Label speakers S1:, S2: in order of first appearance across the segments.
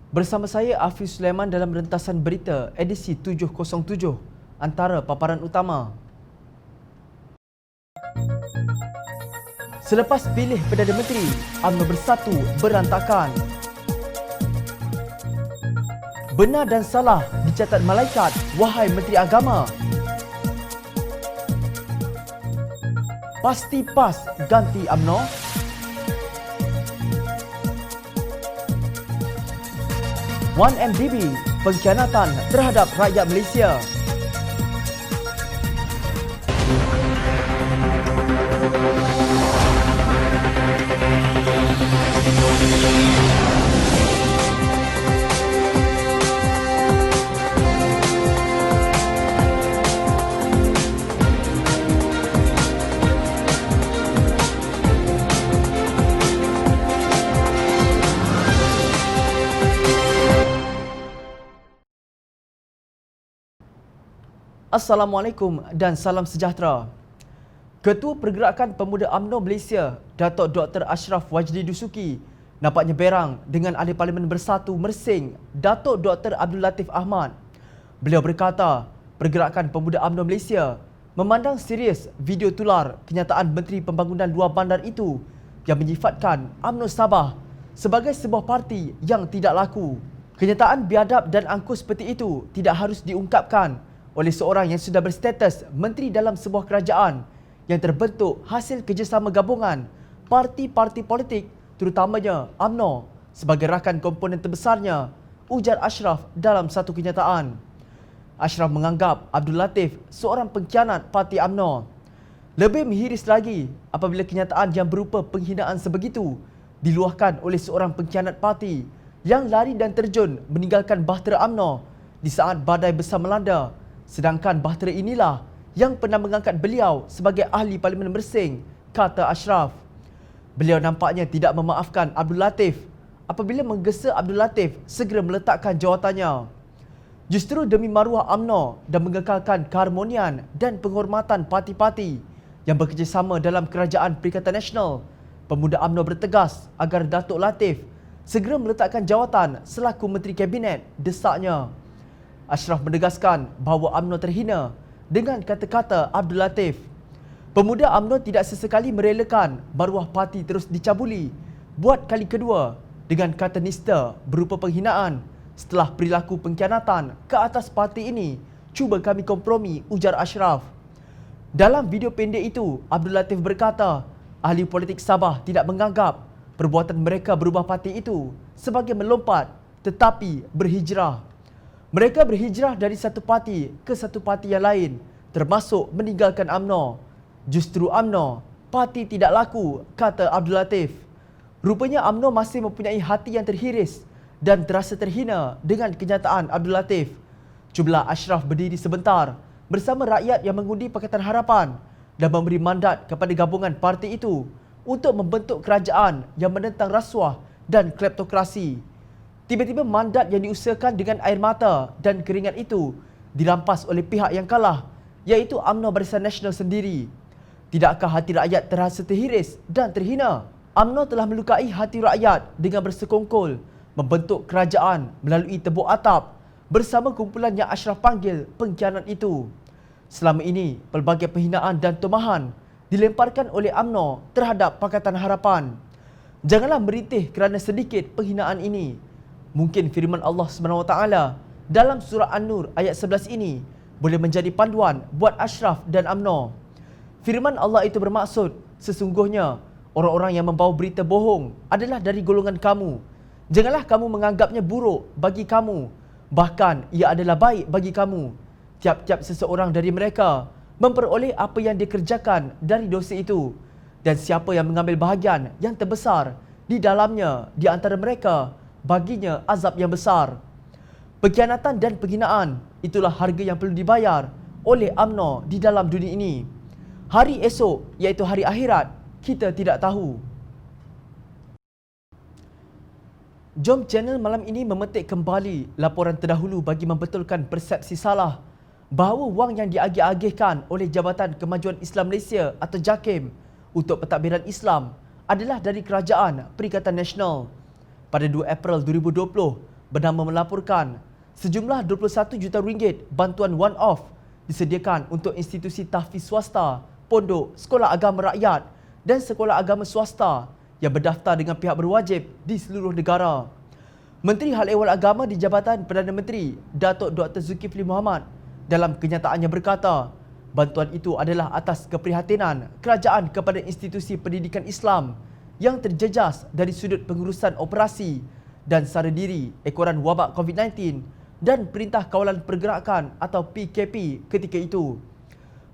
S1: Bersama saya Afiz Sulaiman dalam rentasan berita edisi 707. Antara paparan utama. Selepas pilih Perdana Menteri, UMNO Bersatu berantakan. Benar dan salah dicatat malaikat, wahai Menteri Agama. Pasti PAS ganti UMNO. 1MDB, pengkhianatan terhadap rakyat Malaysia. Assalamualaikum dan salam sejahtera. Ketua Pergerakan Pemuda UMNO Malaysia, Datuk Dr. Ashraf Wajdi Dusuki, nampaknya berang dengan Ahli Parlimen Bersatu Mersing, Datuk Dr. Abdul Latif Ahmad. Beliau berkata, Pergerakan Pemuda UMNO Malaysia memandang serius video tular kenyataan Menteri Pembangunan Luar Bandar itu yang menyifatkan UMNO Sabah sebagai sebuah parti yang tidak laku. Kenyataan biadab dan angkuh seperti itu tidak harus diungkapkan oleh seorang yang sudah berstatus menteri dalam sebuah kerajaan yang terbentuk hasil kerjasama gabungan parti-parti politik terutamanya UMNO sebagai rakan komponen terbesarnya, ujar Ashraf dalam satu kenyataan. Ashraf menganggap Abdul Latif seorang pengkhianat parti UMNO. Lebih miris lagi apabila kenyataan yang berupa penghinaan sebegitu diluahkan oleh seorang pengkhianat parti yang lari dan terjun meninggalkan bahtera UMNO di saat badai besar melanda. Sedangkan bahtera inilah yang pernah mengangkat beliau sebagai Ahli Parlimen Mersing, kata Ashraf. Beliau nampaknya tidak memaafkan Abdul Latif apabila menggesa Abdul Latif segera meletakkan jawatannya. Justru demi maruah UMNO dan mengekalkan keharmonian dan penghormatan parti-parti yang bekerjasama dalam Kerajaan Perikatan Nasional, Pemuda UMNO bertegas agar Datuk Latif segera meletakkan jawatan selaku Menteri Kabinet, desaknya. Ashraf menegaskan bahawa UMNO terhina dengan kata-kata Abdul Latif. Pemuda UMNO tidak sesekali merelakan maruah parti terus dicabuli buat kali kedua dengan kata nista berupa penghinaan setelah perilaku pengkhianatan ke atas parti ini cuba kami kompromi, ujar Ashraf. Dalam video pendek itu, Abdul Latif berkata ahli politik Sabah tidak menganggap perbuatan mereka berubah parti itu sebagai melompat tetapi berhijrah. Mereka berhijrah dari satu parti ke satu parti yang lain, termasuk meninggalkan UMNO. Justru UMNO, parti tidak laku, kata Abdul Latif. Rupanya UMNO masih mempunyai hati yang terhiris dan terasa terhina dengan kenyataan Abdul Latif. Cubalah Ashraf berdiri sebentar bersama rakyat yang mengundi Pakatan Harapan dan memberi mandat kepada gabungan parti itu untuk membentuk kerajaan yang menentang rasuah dan kleptokrasi. Tiba-tiba mandat yang diusahakan dengan air mata dan keringat itu dirampas oleh pihak yang kalah, iaitu UMNO Barisan Nasional sendiri. Tidakkah hati rakyat terasa terhiris dan terhina? UMNO telah melukai hati rakyat dengan bersekongkol membentuk kerajaan melalui tebuk atap bersama kumpulan yang Ashraf panggil pengkhianat itu. Selama ini, pelbagai penghinaan dan tomahan dilemparkan oleh UMNO terhadap Pakatan Harapan. Janganlah merintih kerana sedikit penghinaan ini. Mungkin firman Allah SWT dalam surah An-Nur ayat 11 ini boleh menjadi panduan buat Ashraf dan UMNO. Firman Allah itu bermaksud, sesungguhnya orang-orang yang membawa berita bohong adalah dari golongan kamu. Janganlah kamu menganggapnya buruk bagi kamu, bahkan ia adalah baik bagi kamu. Tiap-tiap seseorang dari mereka memperoleh apa yang dikerjakan dari dosa itu, dan siapa yang mengambil bahagian yang terbesar di dalamnya di antara mereka, baginya azab yang besar. Pengkhianatan dan penghinaan itulah harga yang perlu dibayar oleh UMNO di dalam dunia ini. Hari esok, iaitu hari akhirat, kita tidak tahu. Jom channel malam ini memetik kembali laporan terdahulu bagi membetulkan persepsi salah bahawa wang yang diagih-agihkan oleh Jabatan Kemajuan Islam Malaysia atau JAKIM untuk pentadbiran Islam adalah dari Kerajaan Perikatan Nasional. Pada 2 April 2020, bernama melaporkan sejumlah 21 juta ringgit bantuan one-off disediakan untuk institusi tahfiz swasta, pondok, sekolah agama rakyat dan sekolah agama swasta yang berdaftar dengan pihak berwajib di seluruh negara. Menteri Hal Ehwal Agama di Jabatan Perdana Menteri, Datuk Dr. Zulkifli Mohamad dalam kenyataannya berkata, bantuan itu adalah atas keprihatinan kerajaan kepada institusi pendidikan Islam yang terjejas dari sudut pengurusan operasi dan sara diri ekoran wabak COVID-19 dan Perintah Kawalan Pergerakan atau PKP ketika itu.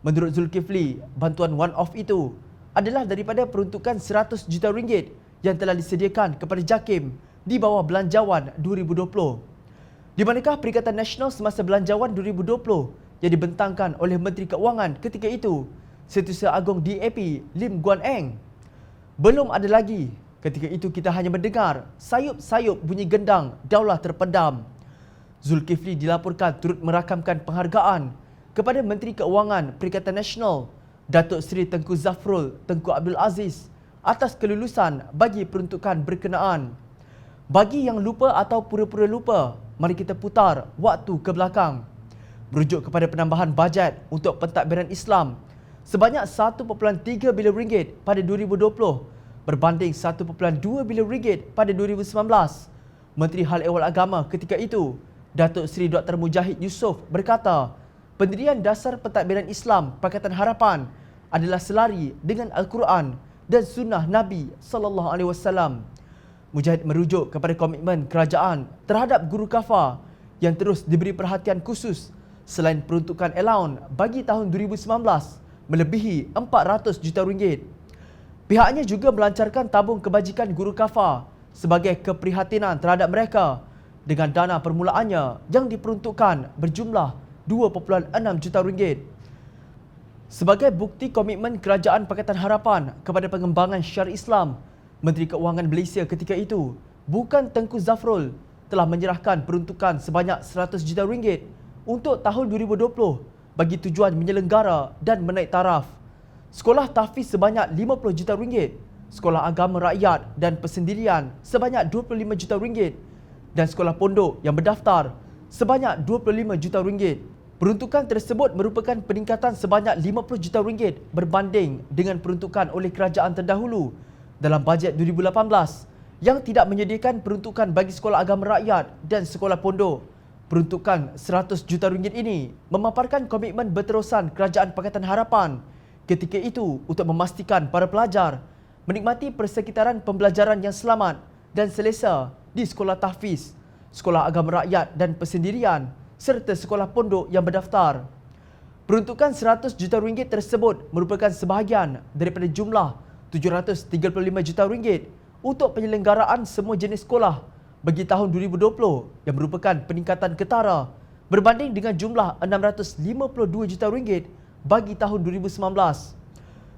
S1: Menurut Zulkifli, bantuan one-off itu adalah daripada peruntukan 100 juta ringgit yang telah disediakan kepada JAKIM di bawah Belanjawan 2020. Di manakah Perikatan Nasional semasa Belanjawan 2020 yang dibentangkan oleh Menteri Keuangan ketika itu, Setiausaha Agong DAP Lim Guan Eng. Belum ada lagi. Ketika itu kita hanya mendengar sayup-sayup bunyi gendang daulah terpendam. Zulkifli dilaporkan turut merakamkan penghargaan kepada Menteri Keuangan Perikatan Nasional Datuk Seri Tengku Zafrul Tengku Abdul Aziz atas kelulusan bagi peruntukan berkenaan. Bagi yang lupa atau pura-pura lupa, mari kita putar waktu ke belakang. Merujuk kepada penambahan bajet untuk pentadbiran Islam sebanyak 1.3 bilion ringgit pada 2020 berbanding 1.2 bilion ringgit pada 2019. Menteri Hal Ehwal Agama ketika itu, Datuk Seri Dr. Mujahid Yusof berkata, pendirian dasar pentadbiran Islam Pakatan Harapan adalah selari dengan Al-Quran dan sunnah Nabi sallallahu alaihi wasallam. Mujahid merujuk kepada komitmen kerajaan terhadap guru kafar yang terus diberi perhatian khusus selain peruntukan allowance bagi tahun 2019 melebihi 400 juta ringgit. Pihaknya juga melancarkan tabung kebajikan guru kafar sebagai keprihatinan terhadap mereka dengan dana permulaannya yang diperuntukkan berjumlah 2.6 juta ringgit. Sebagai bukti komitmen kerajaan Pakatan Harapan kepada pengembangan syariah Islam, Menteri Keuangan Malaysia ketika itu, bukan Tengku Zafrul, telah menyerahkan peruntukan sebanyak 100 juta ringgit untuk tahun 2020 bagi tujuan menyelenggara dan menaik taraf. Sekolah tahfiz sebanyak 50 juta ringgit, sekolah agama rakyat dan persendirian sebanyak 25 juta ringgit dan sekolah pondok yang berdaftar sebanyak 25 juta ringgit. Peruntukan tersebut merupakan peningkatan sebanyak 50 juta ringgit berbanding dengan peruntukan oleh kerajaan terdahulu dalam bajet 2018 yang tidak menyediakan peruntukan bagi sekolah agama rakyat dan sekolah pondok. Peruntukan 100 juta ringgit ini memaparkan komitmen berterusan kerajaan Pakatan Harapan ketika itu untuk memastikan para pelajar menikmati persekitaran pembelajaran yang selamat dan selesa di sekolah tahfiz, sekolah agama rakyat dan persendirian serta sekolah pondok yang berdaftar. Peruntukan 100 juta ringgit tersebut merupakan sebahagian daripada jumlah 735 juta ringgit untuk penyelenggaraan semua jenis sekolah bagi tahun 2020 yang merupakan peningkatan ketara berbanding dengan jumlah 652 juta ringgit bagi tahun 2019.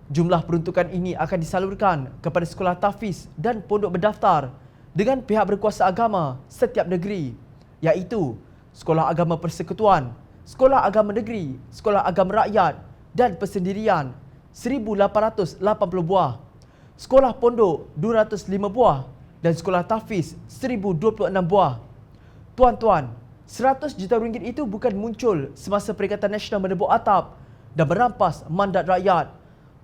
S1: Jumlah peruntukan ini akan disalurkan kepada sekolah tahfiz dan pondok berdaftar dengan pihak berkuasa agama setiap negeri, iaitu Sekolah Agama Persekutuan, Sekolah Agama Negeri, Sekolah Agama Rakyat dan Persendirian 1,880 buah, sekolah pondok 205 buah dan sekolah tahfiz 1,026 buah. Tuan-tuan, 100 juta ringgit itu bukan muncul semasa Perikatan Nasional menebuk atap dan merampas mandat rakyat.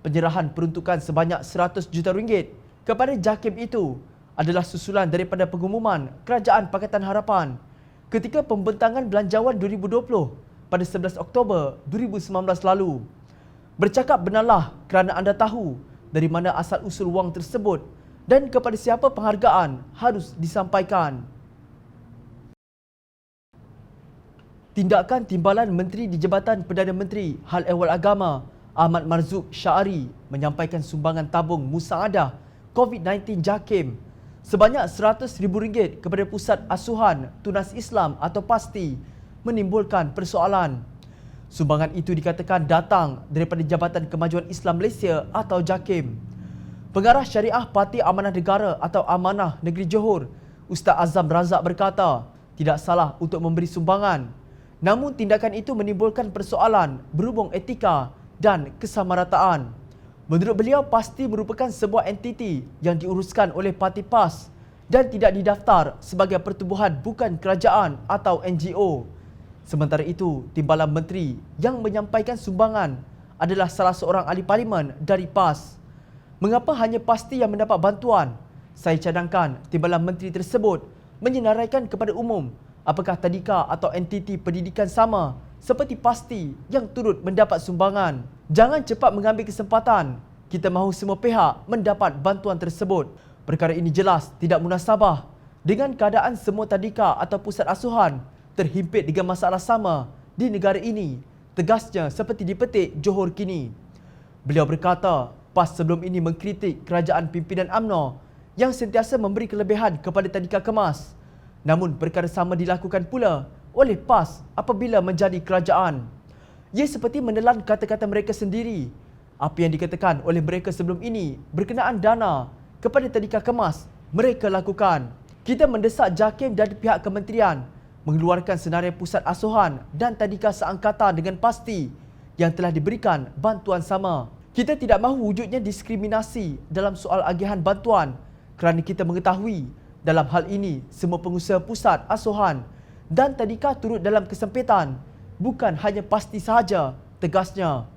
S1: Penyerahan peruntukan sebanyak 100 juta ringgit kepada JAKIM itu adalah susulan daripada pengumuman Kerajaan Pakatan Harapan ketika pembentangan Belanjawan 2020 pada 11 Oktober 2019 lalu. Bercakap benarlah kerana anda tahu dari mana asal-usul wang tersebut dan kepada siapa penghargaan harus disampaikan. Tindakan Timbalan Menteri di Jabatan Perdana Menteri Hal Ehwal Agama Ahmad Marzuq Syari menyampaikan sumbangan tabung musaadah COVID-19 JAKIM sebanyak RM100,000 kepada Pusat Asuhan Tunas Islam atau PASTI menimbulkan persoalan. Sumbangan itu dikatakan datang daripada Jabatan Kemajuan Islam Malaysia atau JAKIM. Pengarah Syariah Parti Amanah Negara atau Amanah Negeri Johor, Ustaz Azam Razak berkata, tidak salah untuk memberi sumbangan. Namun tindakan itu menimbulkan persoalan berhubung etika dan kesamarataan. Menurut beliau, PASTI merupakan sebuah entiti yang diuruskan oleh Parti PAS dan tidak didaftar sebagai pertubuhan bukan kerajaan atau NGO. Sementara itu, Timbalan Menteri yang menyampaikan sumbangan adalah salah seorang ahli parlimen dari PAS. Mengapa hanya PASTI yang mendapat bantuan? Saya cadangkan Timbalan Menteri tersebut menyenaraikan kepada umum apakah tadika atau entiti pendidikan sama seperti PASTI yang turut mendapat sumbangan. Jangan cepat mengambil kesempatan. Kita mahu semua pihak mendapat bantuan tersebut. Perkara ini jelas tidak munasabah dengan keadaan semua tadika atau pusat asuhan terhimpit dengan masalah sama di negara ini, tegasnya seperti dipetik Johor kini. Beliau berkata, PAS sebelum ini mengkritik kerajaan pimpinan UMNO yang sentiasa memberi kelebihan kepada tadika kemas. Namun perkara sama dilakukan pula oleh PAS apabila menjadi kerajaan. Ia seperti menelan kata-kata mereka sendiri. Apa yang dikatakan oleh mereka sebelum ini berkenaan dana kepada tadika kemas, mereka lakukan. Kita mendesak JAKIM dan pihak kementerian mengeluarkan senarai pusat asuhan dan tadika seangkatan dengan PASTI yang telah diberikan bantuan sama. Kita tidak mahu wujudnya diskriminasi dalam soal agihan bantuan kerana kita mengetahui dalam hal ini semua pengusaha pusat asuhan dan tadika turut dalam kesempitan, bukan hanya PASTI sahaja, tegasnya.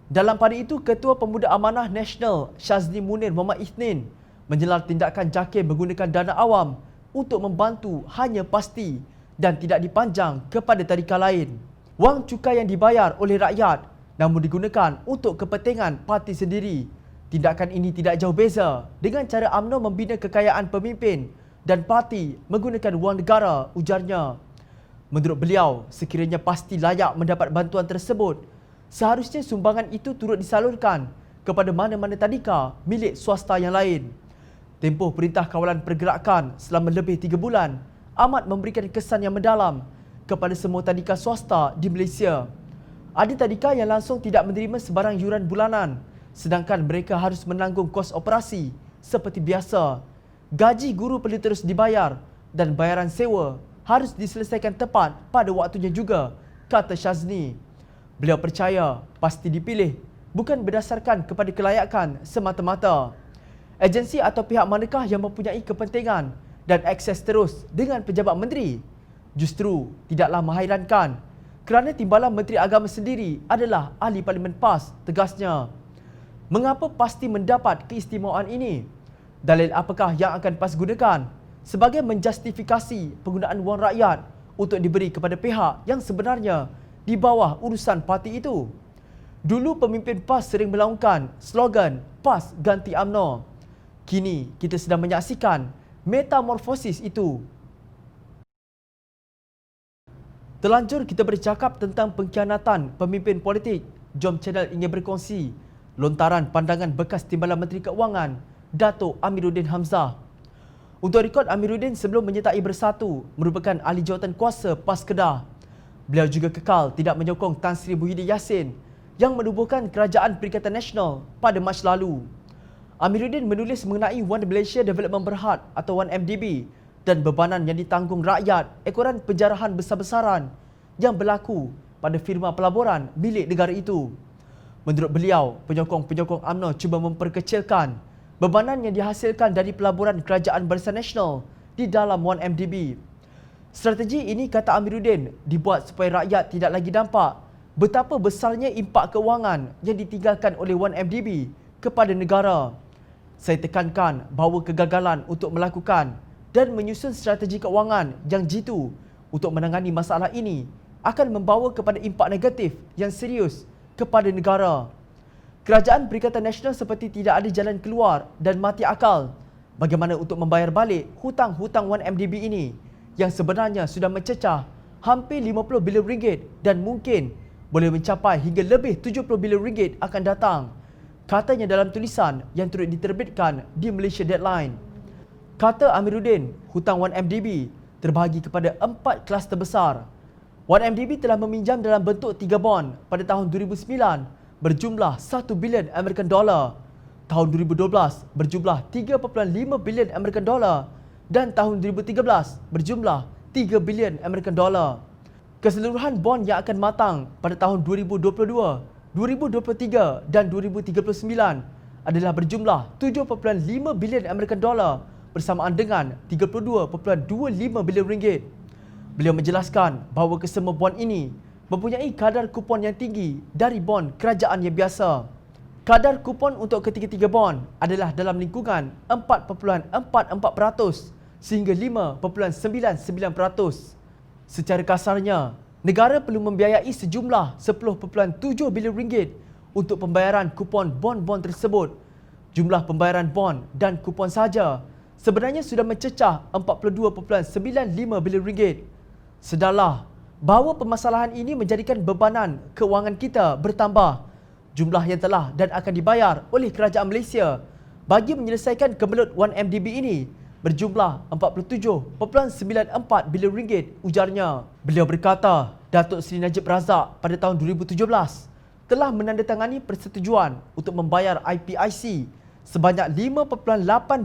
S1: Dalam pada itu, Ketua Pemuda Amanah Nasional Syazli Munir Muhammad Isnin menjelar tindakan JAKIM menggunakan dana awam untuk membantu hanya PASTI dan tidak dipanjang kepada tadika lain. Wang cukai yang dibayar oleh rakyat namun digunakan untuk kepentingan parti sendiri. Tindakan ini tidak jauh beza dengan cara UMNO membina kekayaan pemimpin dan parti menggunakan wang negara, ujarnya. Menurut beliau, sekiranya PASTI layak mendapat bantuan tersebut, seharusnya sumbangan itu turut disalurkan kepada mana-mana tadika milik swasta yang lain. Tempoh Perintah Kawalan Pergerakan selama lebih 3 bulan amat memberikan kesan yang mendalam kepada semua tadika swasta di Malaysia. Ada tadika yang langsung tidak menerima sebarang yuran bulanan, sedangkan mereka harus menanggung kos operasi seperti biasa. Gaji guru perlu terus dibayar dan bayaran sewa harus diselesaikan tepat pada waktunya juga, kata Syazli. Beliau percaya PASTI dipilih bukan berdasarkan kepada kelayakan semata-mata. Agensi atau pihak manakah yang mempunyai kepentingan dan akses terus dengan pejabat menteri? Justru tidaklah menghairankan kerana Timbalan Menteri Agama sendiri adalah ahli Parlimen PAS, tegasnya. Mengapa PASTI mendapat keistimewaan ini? Dalil apakah yang akan PAS gunakan sebagai menjustifikasi penggunaan wang rakyat untuk diberi kepada pihak yang sebenarnya di bawah urusan parti itu? Dulu pemimpin PAS sering melaungkan slogan PAS ganti UMNO. Kini kita sedang menyaksikan metamorfosis itu. Terlanjur kita bercakap tentang pengkhianatan pemimpin politik. Jom channel ingin berkongsi lontaran pandangan bekas Timbalan Menteri Keuangan Dato' Amiruddin Hamzah. Untuk rekod, Amiruddin sebelum menyertai Bersatu merupakan ahli jawatan kuasa PAS Kedah. Beliau juga kekal tidak menyokong Tan Sri Muhyiddin Yassin yang menubuhkan Kerajaan Perikatan Nasional pada Mac lalu. Amiruddin menulis mengenai One Malaysia Development Berhad atau 1MDB dan bebanan yang ditanggung rakyat ekoran penjarahan besar-besaran yang berlaku pada firma pelaburan milik negara itu. Menurut beliau, penyokong-penyokong UMNO cuba memperkecilkan bebanan yang dihasilkan dari pelaburan Kerajaan Barisan Nasional di dalam 1MDB. Strategi ini, kata Amiruddin, dibuat supaya rakyat tidak lagi nampak betapa besarnya impak keuangan yang ditinggalkan oleh 1MDB kepada negara. Saya tekankan bahawa kegagalan untuk melakukan dan menyusun strategi keuangan yang jitu untuk menangani masalah ini akan membawa kepada impak negatif yang serius kepada negara. Kerajaan Perikatan Nasional seperti tidak ada jalan keluar dan mati akal bagaimana untuk membayar balik hutang-hutang 1MDB ini yang sebenarnya sudah mencecah hampir 50 bilion ringgit dan mungkin boleh mencapai hingga lebih 70 bilion ringgit akan datang, katanya dalam tulisan yang turut diterbitkan di Malaysia Deadline. Kata Amiruddin, hutang 1MDB terbahagi kepada 4 kelas terbesar. 1MDB telah meminjam dalam bentuk 3 bond pada tahun 2009 berjumlah 1 bilion American dollar, tahun 2012 berjumlah 3.5 bilion American dollar dan tahun 2013 berjumlah 3 bilion American dollar. Keseluruhan bond yang akan matang pada tahun 2022, 2023 dan 2039 adalah berjumlah 7.5 bilion American dollar bersamaan dengan 32.25 bilion ringgit. Beliau menjelaskan bahawa kesemua bond ini mempunyai kadar kupon yang tinggi dari bond kerajaan yang biasa. Kadar kupon untuk ketiga-tiga bond adalah dalam lingkungan 4.44% sehingga 5.99%. Secara kasarnya, negara perlu membiayai sejumlah 10.7 bilion ringgit untuk pembayaran kupon bond-bond tersebut. Jumlah pembayaran bond dan kupon sahaja sebenarnya sudah mencecah 42.95 bilion ringgit. Sedarlah bahawa permasalahan ini menjadikan bebanan kewangan kita bertambah. Jumlah yang telah dan akan dibayar oleh kerajaan Malaysia bagi menyelesaikan kemelut 1MDB ini berjumlah 47.94 bilion ringgit, ujarnya. Beliau berkata, Datuk Seri Najib Razak pada tahun 2017 telah menandatangani persetujuan untuk membayar IPIC sebanyak 5.8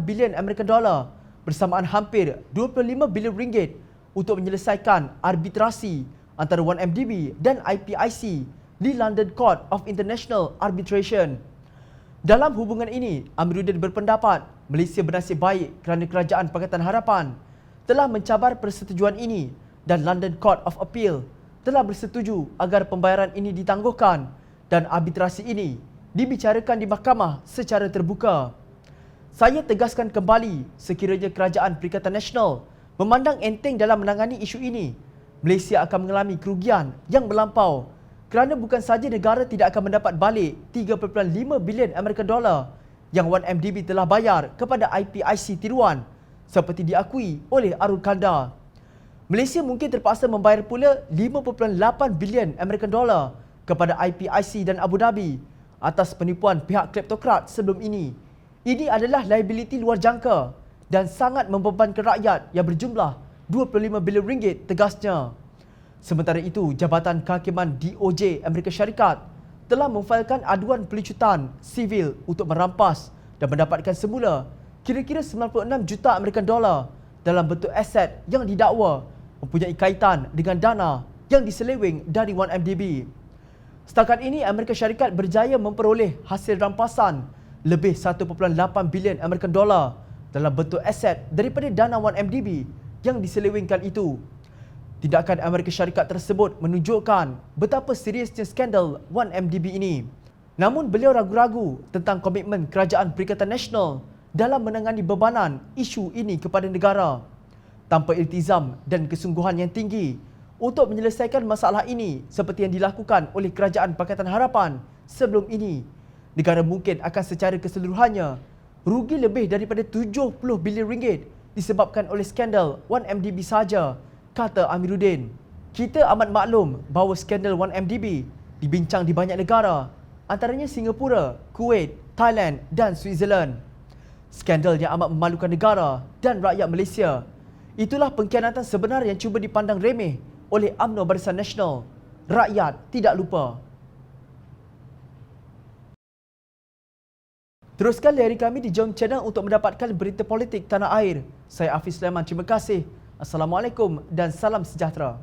S1: bilion American dollar bersamaan hampir 25 bilion ringgit untuk menyelesaikan arbitrasi antara 1MDB dan IPIC di London Court of International Arbitration. Dalam hubungan ini, Amiruddin berpendapat Malaysia bernasib baik kerana Kerajaan Pakatan Harapan telah mencabar persetujuan ini dan London Court of Appeal telah bersetuju agar pembayaran ini ditangguhkan dan arbitrasi ini dibicarakan di mahkamah secara terbuka. Saya tegaskan kembali, sekiranya Kerajaan Perikatan Nasional memandang enteng dalam menangani isu ini, Malaysia akan mengalami kerugian yang melampau kerana bukan sahaja negara tidak akan mendapat balik 3.5 bilion American dollar yang 1MDB telah bayar kepada IPIC tiruan seperti diakui oleh Arul Kanda. Malaysia mungkin terpaksa membayar pula 5.8 bilion American dollar kepada IPIC dan Abu Dhabi atas penipuan pihak kleptokrat sebelum ini. Ini adalah liability luar jangka dan sangat membebankan rakyat yang berjumlah 25 bilion ringgit, tegasnya. Sementara itu, Jabatan Kehakiman DOJ Amerika Syarikat telah memfailkan aduan pelicutan sivil untuk merampas dan mendapatkan semula kira-kira 96 juta American dollar dalam bentuk aset yang didakwa mempunyai kaitan dengan dana yang diseleweng dari 1MDB. Setakat ini, Amerika Syarikat berjaya memperoleh hasil rampasan lebih 1.8 bilion American dollar dalam bentuk aset daripada dana 1MDB yang diselewengkan itu. Tindakan Amerika Syarikat tersebut menunjukkan betapa seriusnya skandal 1MDB ini. Namun beliau ragu-ragu tentang komitmen Kerajaan Perikatan Nasional dalam menangani bebanan isu ini kepada negara. Tanpa iltizam dan kesungguhan yang tinggi untuk menyelesaikan masalah ini seperti yang dilakukan oleh Kerajaan Pakatan Harapan sebelum ini, negara mungkin akan secara keseluruhannya rugi lebih daripada 70 bilion ringgit disebabkan oleh skandal 1MDB sahaja, kata Amiruddin. Kita amat maklum bahawa skandal 1MDB dibincang di banyak negara, antaranya Singapura, Kuwait, Thailand dan Switzerland. Skandal yang amat memalukan negara dan rakyat Malaysia. Itulah pengkhianatan sebenar yang cuba dipandang remeh oleh UMNO Barisan Nasional. Rakyat tidak lupa. Teruskan layari kami di Jom Channel untuk mendapatkan berita politik tanah air. Saya Hafiz Sulaiman, terima kasih. Assalamualaikum dan salam sejahtera.